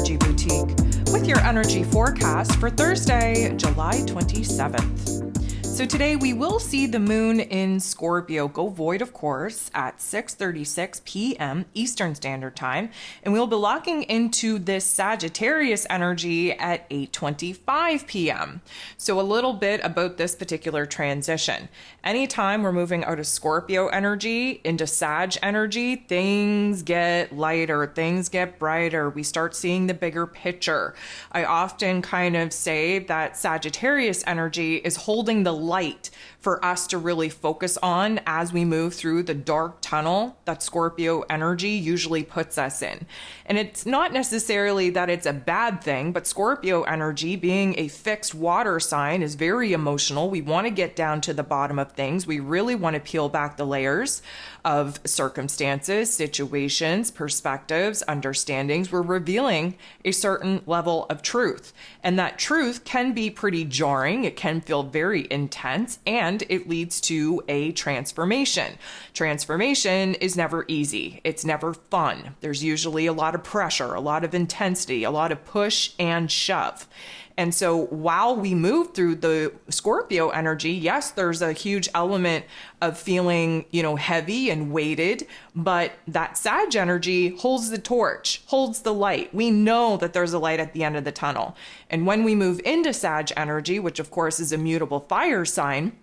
Energy Boutique with your energy forecast for Thursday, July 27th. So today we will see the moon in Scorpio go void, of course, at 6:36 p.m. Eastern Standard Time, and we'll be locking into this Sagittarius energy at 8:25 p.m. So a little bit about this particular transition. Anytime we're moving out of Scorpio energy into Sag energy, things get lighter, things get brighter. We start seeing the bigger picture. I often kind of say that Sagittarius energy is holding the light for us to really focus on as we move through the dark tunnel that Scorpio energy usually puts us in. And it's not necessarily that it's a bad thing, but Scorpio energy, being a fixed water sign, is very emotional. We want to get down to the bottom of things. We really want to peel back the layers of circumstances, situations, perspectives, understandings. We're revealing a certain level of truth. And that truth can be pretty jarring. It can feel very intense, and it leads to a transformation. Transformation is never easy. It's never fun. There's usually a lot of pressure, a lot of intensity, a lot of push and shove. And so while we move through the Scorpio energy, yes, there's a huge element of feeling, heavy and weighted, but that Sag energy holds the torch, holds the light. We know that there's a light at the end of the tunnel. And when we move into Sag energy, which of course is a mutable fire sign,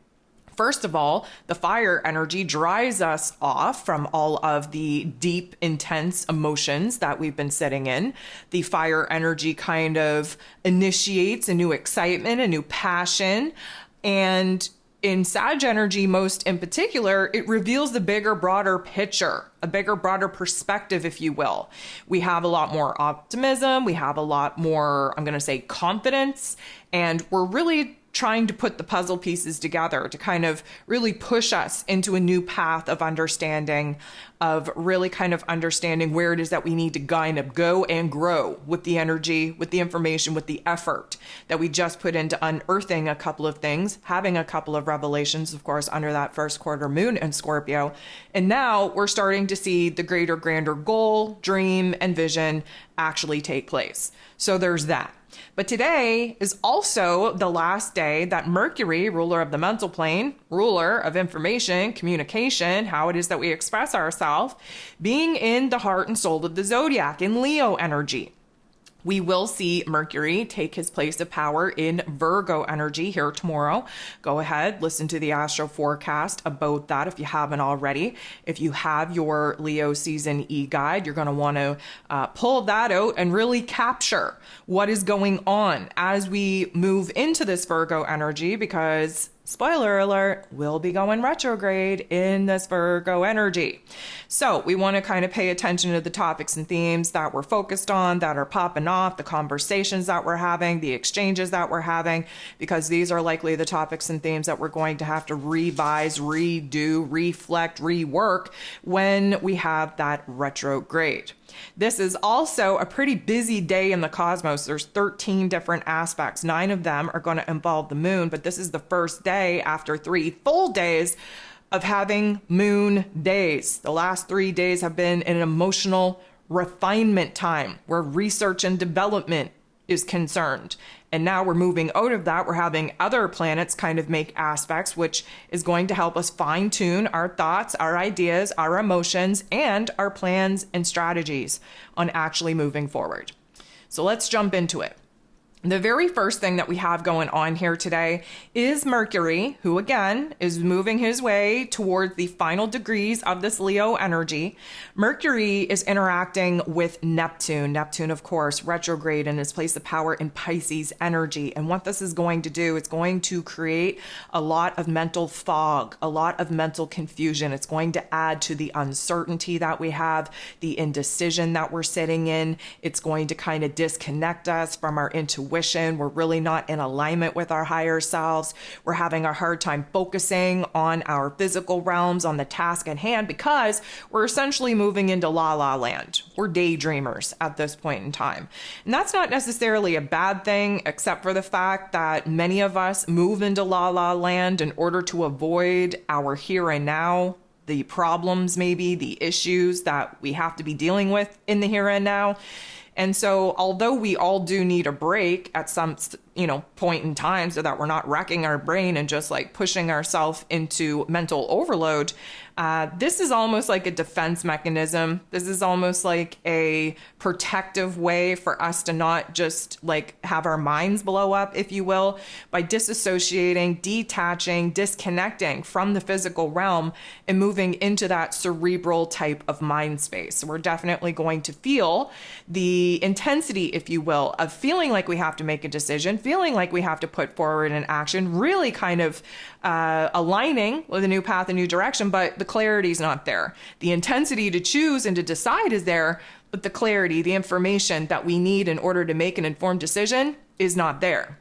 first of all, the fire energy dries us off from all of the deep, intense emotions that we've been sitting in. The fire energy kind of initiates a new excitement, a new passion. And in Sag energy, most in particular, it reveals the bigger, broader picture, a bigger, broader perspective, if you will. We have a lot more optimism. We have a lot more, I'm going to say, confidence. And we're really trying to put the puzzle pieces together to kind of really push us into a new path of understanding, of really kind of understanding where it is that we need to kind of go and grow with the energy, with the information, with the effort that we just put into unearthing a couple of things, having a couple of revelations, of course, under that first quarter moon in Scorpio. And now we're starting to see the greater, grander goal, dream, and vision actually take place. So there's that. But today is also the last day that Mercury, ruler of the mental plane, ruler of information, communication, how it is that we express ourselves, being in the heart and soul of the zodiac, in Leo energy. We will see Mercury take his place of power in Virgo energy here tomorrow. Go ahead, listen to the astro forecast about that if you haven't already. If you have your Leo season e-guide, you're going to want to pull that out and really capture what is going on as we move into this Virgo energy, because spoiler alert, we'll be going retrograde in this Virgo energy. So we want to kind of pay attention to the topics and themes that we're focused on, that are popping off, the conversations that we're having, the exchanges that we're having, because these are likely the topics and themes that we're going to have to revise, redo, reflect, rework when we have that retrograde. This is also a pretty busy day in the cosmos. There's 13 different aspects. 9 of them are going to involve the moon, but this is the first day after 3 full days of having moon days. The last 3 days have been an emotional refinement time where research and development is concerned. And now we're moving out of that. We're having other planets kind of make aspects, which is going to help us fine tune our thoughts, our ideas, our emotions, and our plans and strategies on actually moving forward. So let's jump into it. The very first thing that we have going on here today is Mercury, who again is moving his way towards the final degrees of this Leo energy. Mercury is interacting with Neptune. Neptune, of course, retrograde in his place of power in Pisces energy. And what this is going to do, it's going to create a lot of mental fog, a lot of mental confusion. It's going to add to the uncertainty that we have, the indecision that we're sitting in. It's going to kind of disconnect us from our intuition. We're really not in alignment with our higher selves. We're having a hard time focusing on our physical realms, on the task at hand, because we're essentially moving into la la land. We're daydreamers at this point in time. And that's not necessarily a bad thing, except for the fact that many of us move into la la land in order to avoid our here and now, the problems, maybe the issues that we have to be dealing with in the here and now. And so although we all do need a break at some, point in time so that we're not wrecking our brain and just like pushing ourselves into mental overload, this is almost like a defense mechanism. This is almost like a protective way for us to not just like have our minds blow up, if you will, by disassociating, detaching, disconnecting from the physical realm and moving into that cerebral type of mind space. So we're definitely going to feel the intensity, if you will, of feeling like we have to make a decision, feeling like we have to put forward an action, really kind of aligning with a new path, a new direction, but the clarity is not there. The intensity to choose and to decide is there, but the clarity, the information that we need in order to make an informed decision is not there.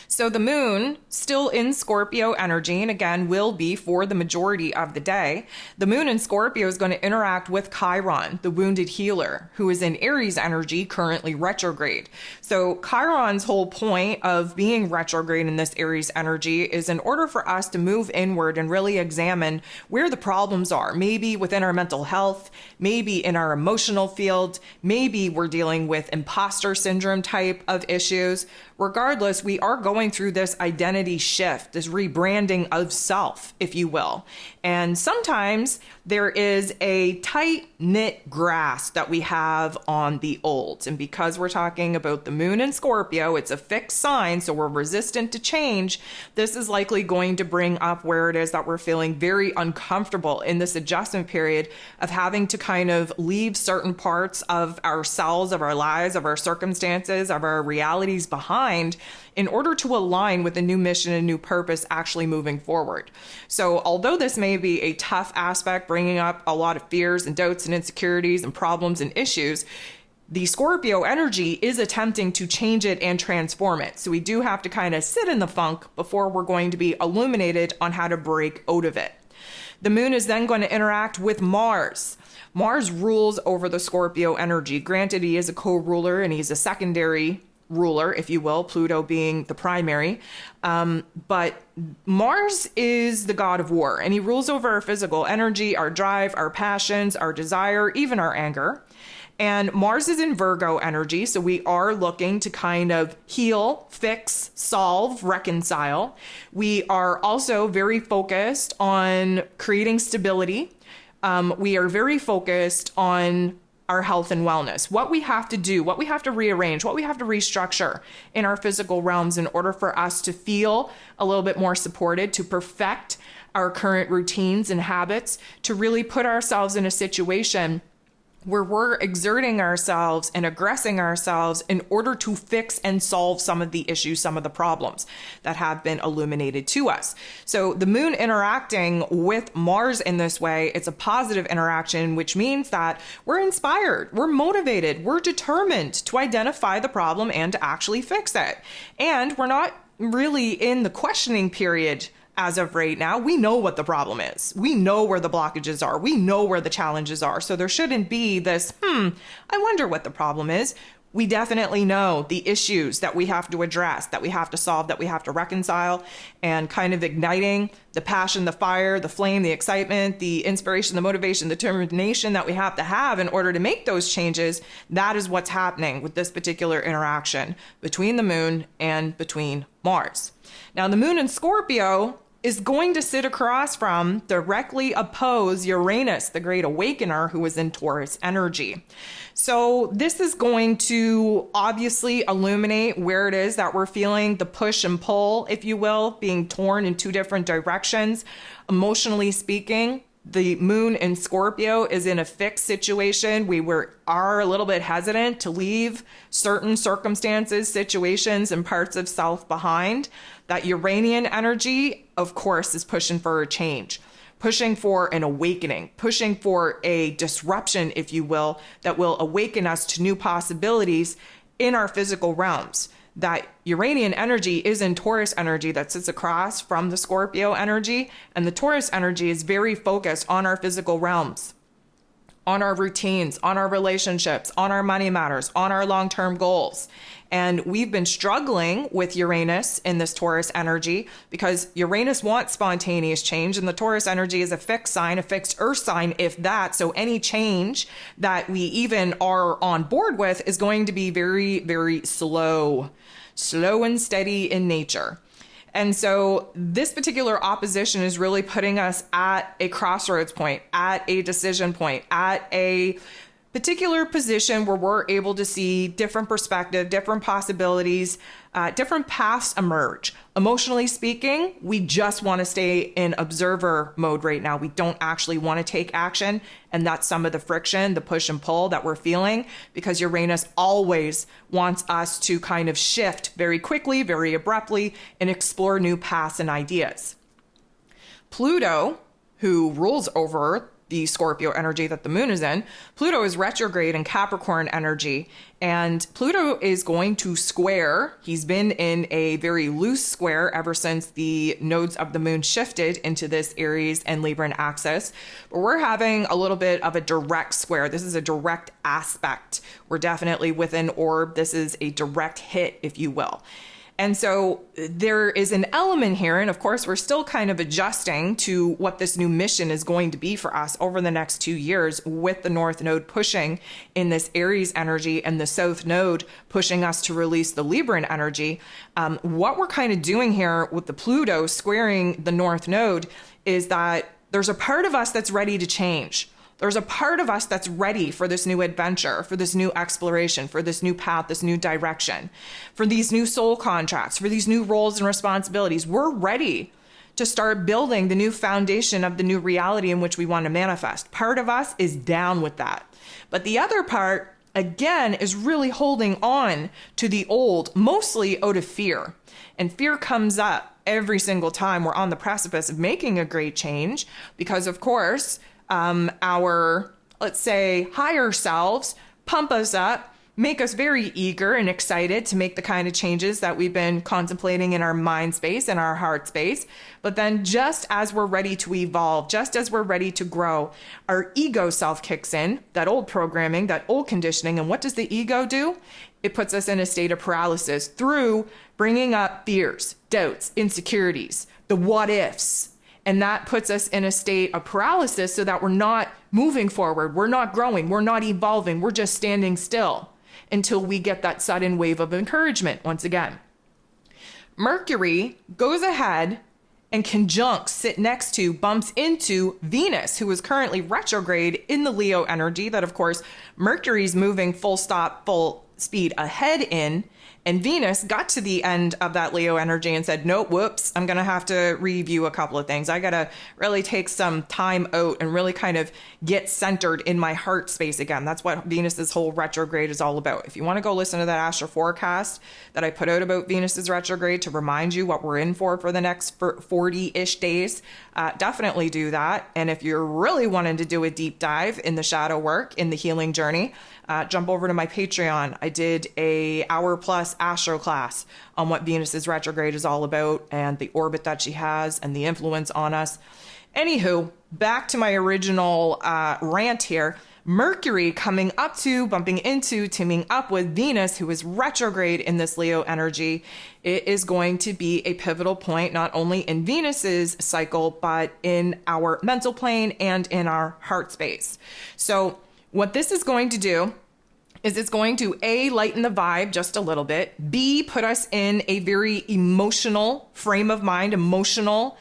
So the moon, still in Scorpio energy, and again, will be for the majority of the day. The moon in Scorpio is going to interact with Chiron, the wounded healer, who is in Aries energy, currently retrograde. So Chiron's whole point of being retrograde in this Aries energy is in order for us to move inward and really examine where the problems are, maybe within our mental health, maybe in our emotional field, maybe we're dealing with imposter syndrome type of issues. Regardless, we are going through this identity shift, this rebranding of self, if you will. And sometimes there is a tight-knit grasp that we have on the old. And because we're talking about the moon in Scorpio, it's a fixed sign, so we're resistant to change. This is likely going to bring up where it is that we're feeling very uncomfortable in this adjustment period of having to kind of leave certain parts of ourselves, of our lives, of our circumstances, of our realities behind in order to align with a new mission and new purpose actually moving forward. So although this may be a tough aspect, bringing up a lot of fears and doubts and insecurities and problems and issues, the Scorpio energy is attempting to change it and transform it. So we do have to kind of sit in the funk before we're going to be illuminated on how to break out of it. The moon is then going to interact with Mars. Mars rules over the Scorpio energy. Granted, he is a co-ruler and he's a secondary ruler, if you will, Pluto being the primary. But Mars is the god of war, and he rules over our physical energy, our drive, our passions, our desire, even our anger. And Mars is in Virgo energy, so we are looking to kind of heal, fix, solve, reconcile. We are also very focused on creating stability. We are very focused on our health and wellness, what we have to do, what we have to rearrange, what we have to restructure in our physical realms in order for us to feel a little bit more supported, to perfect our current routines and habits, to really put ourselves in a situation where we're exerting ourselves and aggressing ourselves in order to fix and solve some of the issues, some of the problems that have been illuminated to us. So the moon interacting with Mars in this way, it's a positive interaction, which means that we're inspired, we're motivated, we're determined to identify the problem and to actually fix it. And we're not really in the questioning period. As of right now, we know what the problem is. We know where the blockages are. We know where the challenges are. So there shouldn't be this, I wonder what the problem is. We definitely know the issues that we have to address, that we have to solve, that we have to reconcile, and kind of igniting the passion, the fire, the flame, the excitement, the inspiration, the motivation, the determination that we have to have in order to make those changes. That is what's happening with this particular interaction between the moon and between Mars. Now, the moon in Scorpio is going to sit across from, directly oppose Uranus, the great awakener, who is in Taurus energy. So this is going to obviously illuminate where it is that we're feeling the push and pull, if you will, being torn in two different directions. Emotionally speaking, the moon in Scorpio is in a fixed situation. We are a little bit hesitant to leave certain circumstances, situations, and parts of self behind. That Uranian energy, of course, is pushing for a change, pushing for an awakening, pushing for a disruption, if you will, that will awaken us to new possibilities in our physical realms. That Uranian energy is in Taurus energy that sits across from the Scorpio energy, and the Taurus energy is very focused on our physical realms, on our routines, on our relationships, on our money matters, on our long-term goals. And we've been struggling with Uranus in this Taurus energy because Uranus wants spontaneous change, and the Taurus energy is a fixed sign, a fixed earth sign, if that. So any change that we even are on board with is going to be very, very slow and steady in nature. And so this particular opposition is really putting us at a crossroads point, at a decision point, at a particular position where we're able to see different perspective, different possibilities, different paths emerge. Emotionally speaking, we just want to stay in observer mode right now. We don't actually want to take action. And that's some of the friction, the push and pull that we're feeling, because Uranus always wants us to kind of shift very quickly, very abruptly, and explore new paths and ideas. Pluto, who rules over the Scorpio energy that the moon is in, Pluto is retrograde in Capricorn energy, and Pluto is going to square. He's been in a very loose square ever since the nodes of the moon shifted into this Aries and Libran axis, but we're having a little bit of a direct square. This is a direct aspect. We're definitely within orb. This is a direct hit, if you will. And so there is an element here, and of course we're still kind of adjusting to what this new mission is going to be for us over the next 2 years, with the North Node pushing in this Aries energy and the South Node pushing us to release the Libran energy. What we're kind of doing here with the Pluto squaring the North Node is that there's a part of us that's ready to change. There's a part of us that's ready for this new adventure, for this new exploration, for this new path, this new direction, for these new soul contracts, for these new roles and responsibilities. We're ready to start building the new foundation of the new reality in which we want to manifest. Part of us is down with that. But the other part, again, is really holding on to the old, mostly out of fear. And fear comes up every single time we're on the precipice of making a great change because, of course, our, let's say, higher selves pump us up, make us very eager and excited to make the kind of changes that we've been contemplating in our mind space and our heart space. But then just as we're ready to evolve, just as we're ready to grow, our ego self kicks in, that old programming, that old conditioning. And what does the ego do? It puts us in a state of paralysis through bringing up fears, doubts, insecurities, the what ifs. And that puts us in a state of paralysis so that we're not moving forward. We're not growing. We're not evolving. We're just standing still until we get that sudden wave of encouragement once again. Mercury goes ahead and conjuncts, sit next to, bumps into Venus, who is currently retrograde in the Leo energy that, of course, Mercury's moving full stop, full speed ahead in. And Venus got to the end of that Leo energy and said, nope, whoops, I'm going to have to review a couple of things. I got to really take some time out and really kind of get centered in my heart space again. That's what Venus's whole retrograde is all about. If you want to go listen to that astro forecast that I put out about Venus's retrograde to remind you what we're in for the next 40-ish days, definitely do that. And if you're really wanting to do a deep dive in the shadow work, in the healing journey, jump over to my Patreon. I did a hour plus astro class on what Venus's retrograde is all about and the orbit that she has and the influence on us. Anywho, back to my original rant here. Mercury coming up to, bumping into, teaming up with Venus, who is retrograde in this Leo energy. It is going to be a pivotal point, not only in Venus's cycle, but in our mental plane and in our heart space. So what this is going to do is it's going to A, lighten the vibe just a little bit, B, put us in a very emotional frame of mind, emotional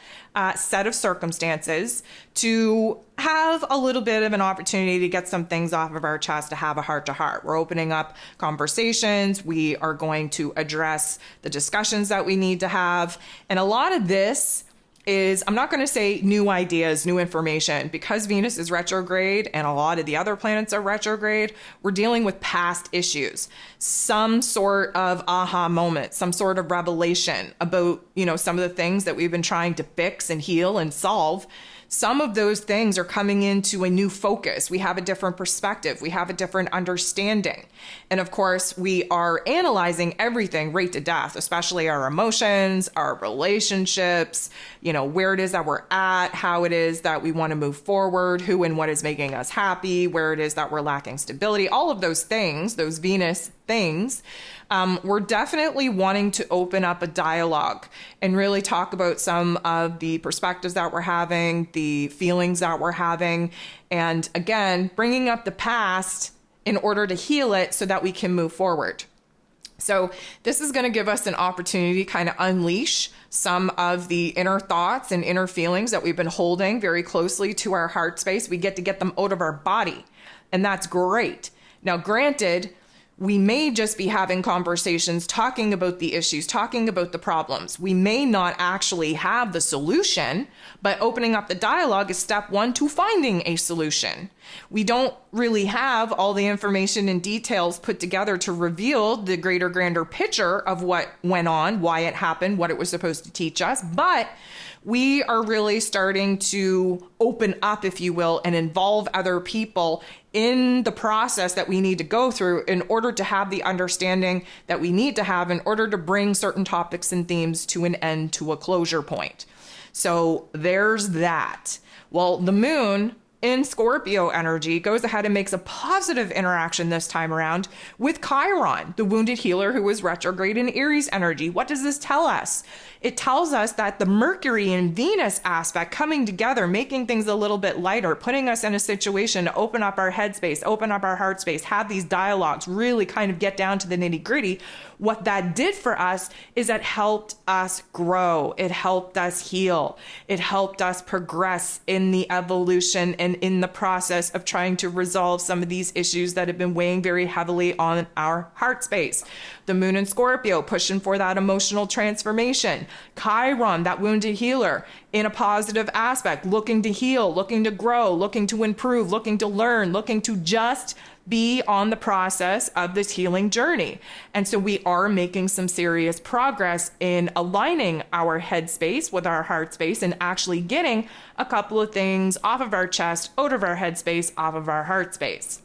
set of circumstances to have a little bit of an opportunity to get some things off of our chest, to have a heart to heart. We're opening up conversations. We are going to address the discussions that we need to have. And a lot of this is, I'm not going to say new ideas, new information, because Venus is retrograde and a lot of the other planets are retrograde. We're dealing with past issues, some sort of aha moment, some sort of revelation about, some of the things that we've been trying to fix and heal and solve some of those things are coming into a new focus. We have a different perspective. We have a different understanding. And of course, we are analyzing everything right to death, especially our emotions, our relationships, where it is that we're at, how it is that we want to move forward, who and what is making us happy, where it is that we're lacking stability, all of those things, those Venus things. We're definitely wanting to open up a dialogue and really talk about some of the perspectives that we're having, the feelings that we're having, and again, bringing up the past in order to heal it so that we can move forward. So this is going to give us an opportunity to kind of unleash some of the inner thoughts and inner feelings that we've been holding very closely to our heart space. We get to get them out of our body, and that's great. Now, granted, we may just be having conversations, talking about the issues, talking about the problems. We may not actually have the solution, but opening up the dialogue is step one to finding a solution. We don't really have all the information and details put together to reveal the greater, grander picture of what went on, why it happened, what it was supposed to teach us, but we are really starting to open up, if you will, and involve other people in the process that we need to go through in order to have the understanding that we need to have in order to bring certain topics and themes to an end, to a closure point. So there's that. Well, the moon in Scorpio energy goes ahead and makes a positive interaction this time around with Chiron, the wounded healer who was retrograde in Aries energy. What does this tell us? It tells us that the Mercury and Venus aspect coming together, making things a little bit lighter, putting us in a situation to open up our headspace, open up our heart space, have these dialogues, really kind of get down to the nitty gritty. What that did for us is it helped us grow. It helped us heal. It helped us progress in the evolution and in the process of trying to resolve some of these issues that have been weighing very heavily on our heart space. The moon in Scorpio pushing for that emotional transformation. Chiron, that wounded healer, in a positive aspect, looking to heal, looking to grow, looking to improve, looking to learn, looking to just be on the process of this healing journey. And so we are making some serious progress in aligning our head space with our heart space and actually getting a couple of things off of our chest, out of our head space, off of our heart space.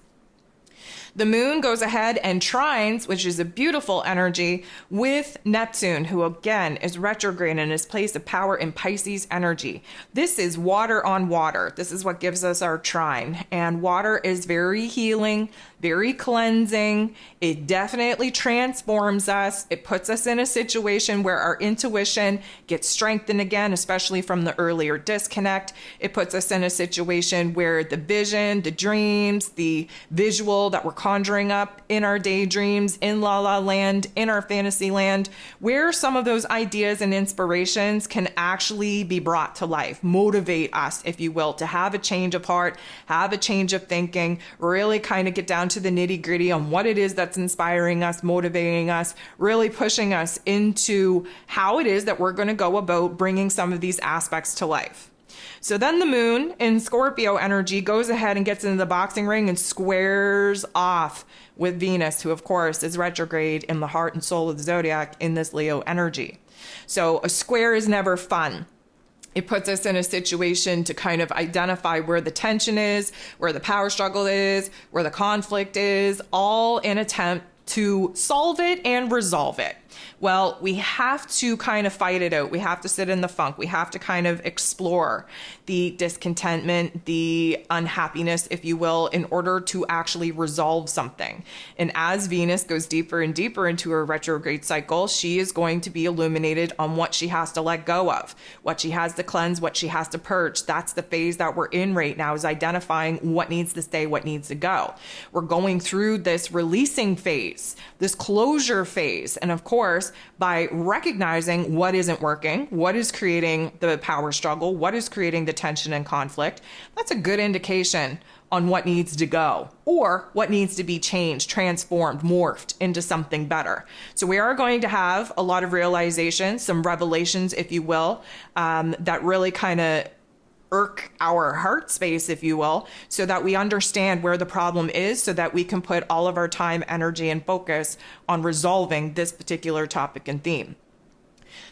The moon goes ahead and trines, which is a beautiful energy, with Neptune, who again is retrograde in his place of power in Pisces energy. This is water on water. This is what gives us our trine. And water is very healing, very cleansing. It definitely transforms us. It puts us in a situation where our intuition gets strengthened again, especially from the earlier disconnect. It puts us in a situation where the vision, the dreams, the visual that we're conjuring up in our daydreams, in La La Land, in our fantasy land, where some of those ideas and inspirations can actually be brought to life, motivate us, if you will, to have a change of heart, have a change of thinking, really kind of get down to the nitty gritty on what it is that's inspiring us, motivating us, really pushing us into how it is that we're going to go about bringing some of these aspects to life. So then the moon in Scorpio energy goes ahead and gets into the boxing ring and squares off with Venus, who of course is retrograde in the heart and soul of the zodiac in this Leo energy. So a square is never fun. It puts us in a situation to kind of identify where the tension is, where the power struggle is, where the conflict is, all in attempt to solve it and resolve it. Well, we have to kind of fight it out. We have to sit in the funk. We have to kind of explore the discontentment, the unhappiness, if you will, in order to actually resolve something. And as Venus goes deeper and deeper into her retrograde cycle, she is going to be illuminated on what she has to let go of, what she has to cleanse, what she has to purge. That's the phase that we're in right now, is identifying what needs to stay, what needs to go. We're going through this releasing phase, this closure phase. And of course, by recognizing what isn't working, what is creating the power struggle, what is creating the tension and conflict, that's a good indication on what needs to go or what needs to be changed, transformed, morphed into something better. So we are going to have a lot of realizations, some revelations, if you will, that really kind of irk our heart space, if you will, so that we understand where the problem is, so that we can put all of our time, energy, and focus on resolving this particular topic and theme.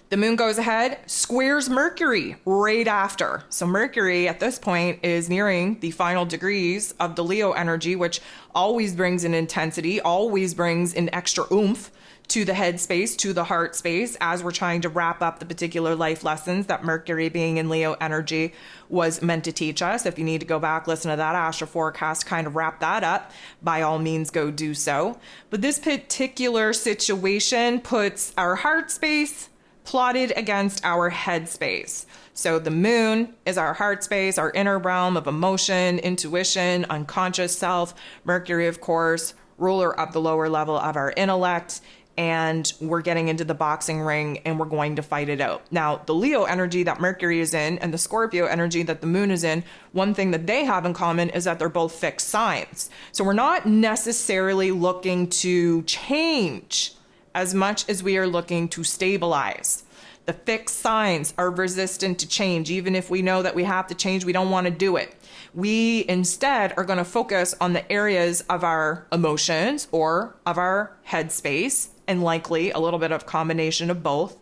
The moon goes ahead, squares Mercury right after. So Mercury at this point is nearing the final degrees of the Leo energy, which always brings an intensity, always brings an extra oomph to the head space, to the heart space, as we're trying to wrap up the particular life lessons that Mercury being in Leo energy was meant to teach us. If you need to go back, listen to that astro forecast, kind of wrap that up, by all means go do so. But this particular situation puts our heart space plotted against our head space. So the moon is our heart space, our inner realm of emotion, intuition, unconscious self. Mercury, of course, ruler of the lower level of our intellect. And we're getting into the boxing ring and we're going to fight it out. Now, the Leo energy that Mercury is in and the Scorpio energy that the moon is in, one thing that they have in common is that they're both fixed signs. So we're not necessarily looking to change as much as we are looking to stabilize. The fixed signs are resistant to change. Even if we know that we have to change, we don't want to do it. We instead are going to focus on the areas of our emotions or of our headspace, and likely a little bit of combination of both,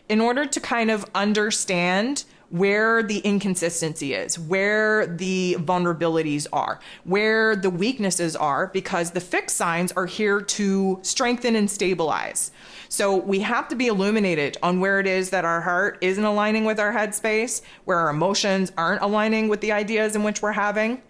in order to kind of understand where the inconsistency is, where the vulnerabilities are, where the weaknesses are, because the fixed signs are here to strengthen and stabilize. So we have to be illuminated on where it is that our heart isn't aligning with our headspace, where our emotions aren't aligning with the ideas in which we're having.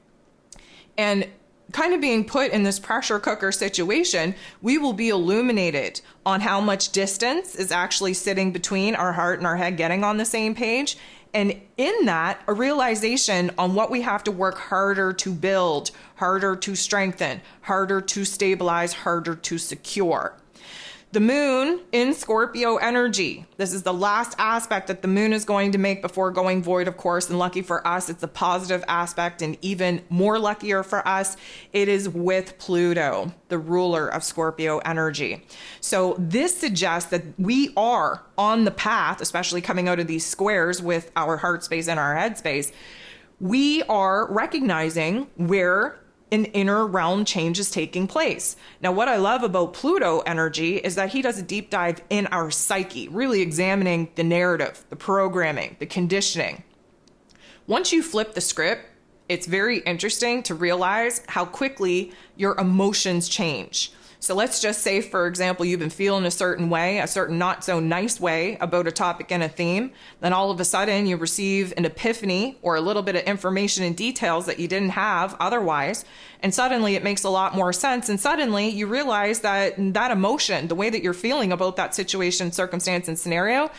And kind of being put in this pressure cooker situation, we will be illuminated on how much distance is actually sitting between our heart and our head getting on the same page. And in that, a realization on what we have to work harder to build, harder to strengthen, harder to stabilize, harder to secure. The moon in Scorpio energy. This is the last aspect that the moon is going to make before going void, of course. And lucky for us, it's a positive aspect. And even more luckier for us, it is with Pluto, the ruler of Scorpio energy. So this suggests that we are on the path, especially coming out of these squares with our heart space and our head space. We are recognizing where an inner realm change is taking place. Now, what I love about Pluto energy is that he does a deep dive in our psyche, really examining the narrative, the programming, the conditioning. Once you flip the script, it's very interesting to realize how quickly your emotions change. So let's just say, for example, you've been feeling a certain way, a certain not so nice way about a topic and a theme. Then all of a sudden you receive an epiphany or a little bit of information and details that you didn't have otherwise. And suddenly it makes a lot more sense. And suddenly you realize that that emotion, the way that you're feeling about that situation, circumstance, and scenario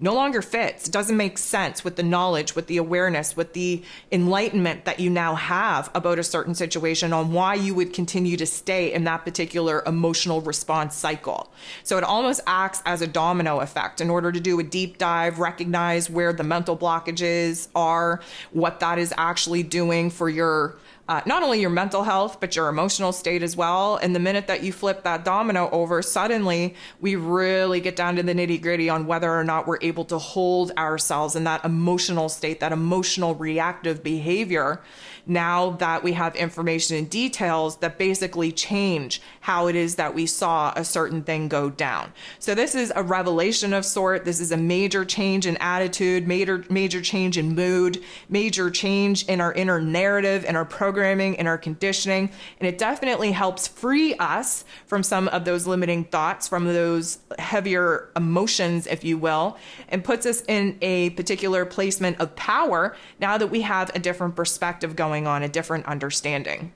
no longer fits. It doesn't make sense with the knowledge, with the awareness, with the enlightenment that you now have about a certain situation on why you would continue to stay in that particular emotional response cycle. So it almost acts as a domino effect in order to do a deep dive, recognize where the mental blockages are, what that is actually doing for your not only your mental health, but your emotional state as well. And the minute that you flip that domino over, suddenly we really get down to the nitty gritty on whether or not we're able to hold ourselves in that emotional state, that emotional reactive behavior, now that we have information and details that basically change how it is that we saw a certain thing go down. So this is a revelation of sort. This is a major change in attitude, major change in mood, major change in our inner narrative, in our programming, in our conditioning. And it definitely helps free us from some of those limiting thoughts, from those heavier emotions, if you will, and puts us in a particular placement of power now that we have a different perspective going on, a different understanding.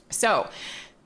So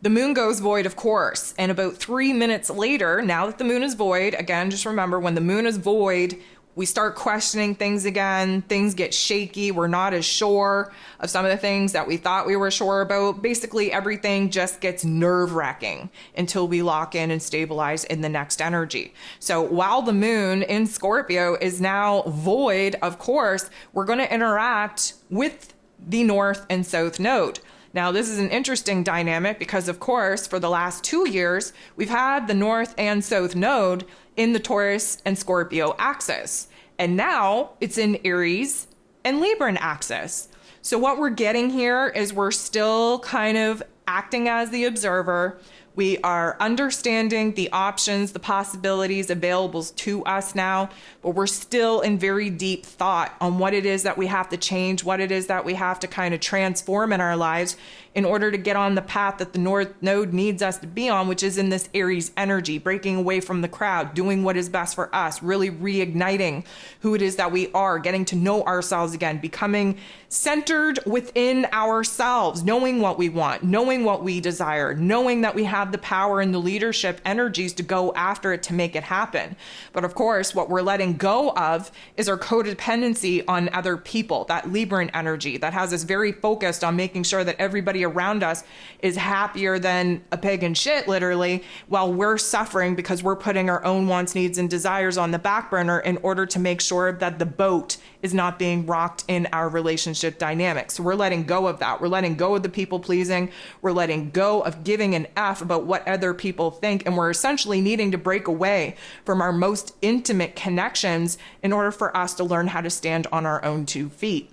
the moon goes void, of course, and about 3 minutes later, now that the moon is void, again, just remember when the moon is void, we start questioning things again. Things get shaky. We're not as sure of some of the things that we thought we were sure about. Basically, everything just gets nerve-wracking until we lock in and stabilize in the next energy. So while the moon in Scorpio is now void, of course, we're going to interact with the North and South Node. Now, this is an interesting dynamic because, of course, for the last 2 years, we've had the North and South Node in the Taurus and Scorpio axis. And now it's in Aries and Libran axis. So what we're getting here is we're still kind of acting as the observer. We are understanding the options, the possibilities available to us now, but we're still in very deep thought on what it is that we have to change, what it is that we have to kind of transform in our lives in order to get on the path that the North Node needs us to be on, which is in this Aries energy, breaking away from the crowd, doing what is best for us, really reigniting who it is that we are, getting to know ourselves again, becoming centered within ourselves, knowing what we want, knowing what we desire, knowing that we have the power and the leadership energies to go after it to make it happen. But of course, what we're letting go of is our codependency on other people, that Libran energy that has us very focused on making sure that everybody around us is happier than a pig in shit, literally, while we're suffering because we're putting our own wants, needs, and desires on the back burner in order to make sure that the boat is not being rocked in our relationship dynamics. So we're letting go of that. We're letting go of the people pleasing. We're letting go of giving an F about what other people think. And we're essentially needing to break away from our most intimate connections in order for us to learn how to stand on our own 2 feet.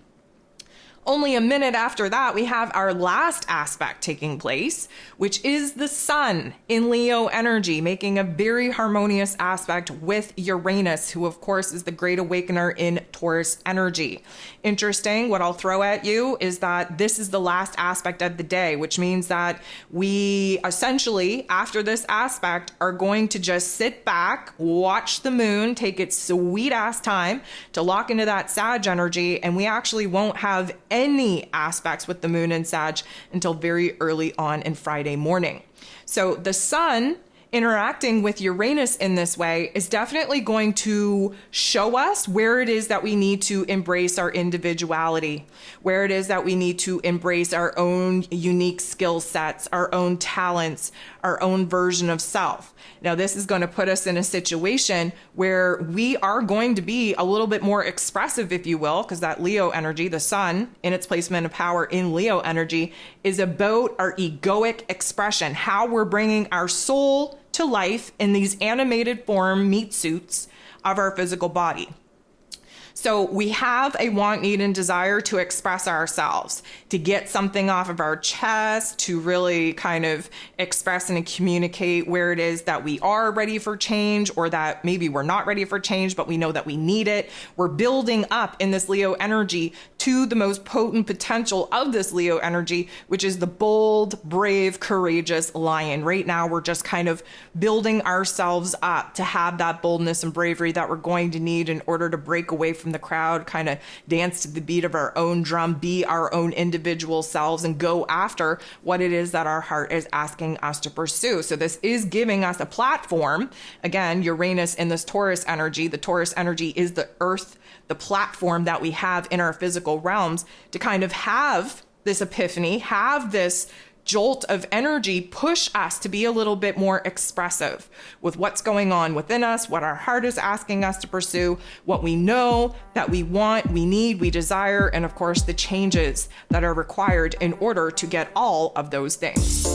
Only a minute after that, we have our last aspect taking place, which is the sun in Leo energy, making a very harmonious aspect with Uranus, who of course is the great awakener in Taurus energy. Interesting, what I'll throw at you is that this is the last aspect of the day, which means that we essentially, after this aspect, are going to just sit back, watch the moon, take its sweet ass time to lock into that Sag energy, and we actually won't have any aspects with the moon in Sag until very early on in Friday morning. So the sun interacting with Uranus in this way is definitely going to show us where it is that we need to embrace our individuality, where it is that we need to embrace our own unique skill sets, our own talents, our own version of self. Now, this is going to put us in a situation where we are going to be a little bit more expressive, if you will, because that Leo energy, the sun in its placement of power in Leo energy, is about our egoic expression, how we're bringing our soul to life in these animated form meat suits of our physical body. So we have a want, need, and desire to express ourselves, to get something off of our chest, to really kind of express and communicate where it is that we are ready for change, or that maybe we're not ready for change, but we know that we need it. We're building up in this Leo energy to the most potent potential of this Leo energy, which is the bold, brave, courageous lion. Right now, we're just kind of building ourselves up to have that boldness and bravery that we're going to need in order to break away from the crowd, kind of dance to the beat of our own drum, be our own individual selves, and go after what it is that our heart is asking us to pursue. So this is giving us a platform. Again, Uranus in this Taurus energy. The Taurus energy is the earth, the platform that we have in our physical realms to kind of have this epiphany, have this jolt of energy, push us to be a little bit more expressive with what's going on within us, what our heart is asking us to pursue, what we know that we want, we need, we desire, and of course the changes that are required in order to get all of those things.